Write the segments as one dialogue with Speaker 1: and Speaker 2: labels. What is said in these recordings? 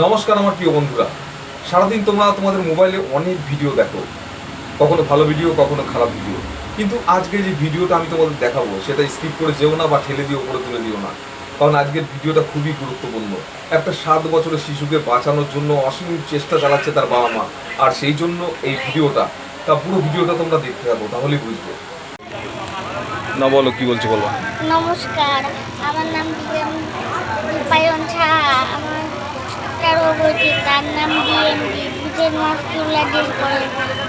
Speaker 1: নমস্কার আমার প্রিয় বন্ধুরা। সারাদিন তোমরা তোমাদের মোবাইলে অনেক ভিডিও দেখো, কখনো ভালো ভিডিও, কখনো খারাপ ভিডিও। কিন্তু আজকে যে ভিডিওটা আমি তোমাদের দেখাবো সেটা স্কিপ করে যেও না বা ঠেলে দিয়ে উপরে তুলে দিও না, কারণ আজকের ভিডিওটা খুবই গুরুত্বপূর্ণ। একটা 7 বছরের শিশুকে বাঁচানোর জন্য অসীম চেষ্টা চালাচ্ছে তার বাবা মা, আর সেই জন্য এই ভিডিওটা, তা পুরো ভিডিওটা তোমরা দেখতে থাকো, তাহলেই বুঝবে। না বলো, কি বলছো বলো।
Speaker 2: নমস্কার, আমার নাম দীপায়ন ঝা। আমার একটা রোগ হয়েছে, তার নাম ডিএমডি, বুঝের মাসগুলা ডিল করে।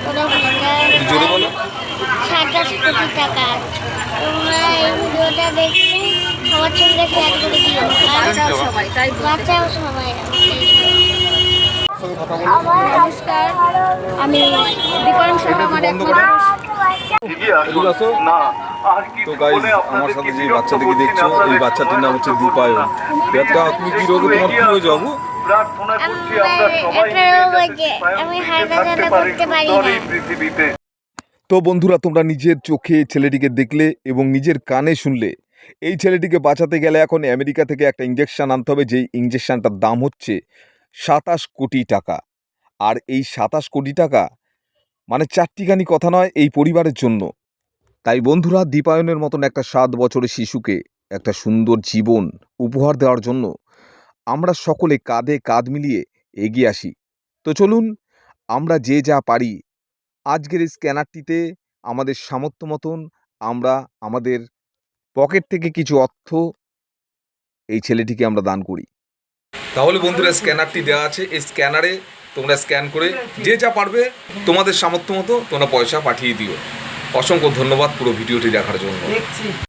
Speaker 2: ওরা
Speaker 1: জোরে বলো।
Speaker 2: 27 কোটি টাকা। তোমরা এই ভিডিওটা দেখলে সবার সঙ্গে শেয়ার করে দিও, বাঁচাও সবাই।
Speaker 3: নমস্কার, আমি দীপায়ন সাহা। আমার
Speaker 1: তো গাইস, আমার সাথে যে বাচ্চাটিকে দেখছো, এই বাচ্চাটির নাম হচ্ছে দীপায়ন। তুমি কি রোগে, তোমার কি হয়ে যাবো?
Speaker 2: আমি হাঁটাচলা করতে পারি না।
Speaker 1: তো বন্ধুরা, তোমরা নিজের চোখে ছেলেটিকে দেখলে এবং নিজের কানে শুনলে। এই ছেলেটিকে বাঁচাতে গেলে এখন আমেরিকা থেকে একটা ইঞ্জেকশন আনতে হবে, যেই ইঞ্জেকশনটার দাম হচ্ছে 27 কোটি টাকা। আর এই 27 কোটি টাকা মানে চারটিখানি কথা নয় এই পরিবারের জন্য। তাই বন্ধুরা, দীপায়নের মতন একটা 7 বছরের শিশুকে একটা সুন্দর জীবন উপহার দেওয়ার জন্য আমরা সকলে কাঁধে কাঁধ মিলিয়ে এগিয়ে আসি। তো চলুন, আমরা যে যা পারি আজকের এই স্ক্যানারটিতে আমাদের সামর্থ্য মতন আমরা আমাদের পকেট থেকে কিছু অর্থ এই ছেলেটিকে আমরা দান করি। তাহলে বন্ধুরা, স্ক্যানারটি দেওয়া আছে, এই স্ক্যানারে তোমরা স্ক্যান করে যে যা পারবে তোমাদের সামর্থ্য মতো তোমরা পয়সা পাঠিয়ে দিও। অসংখ্য ধন্যবাদ পুরো ভিডিওটি দেখার জন্য।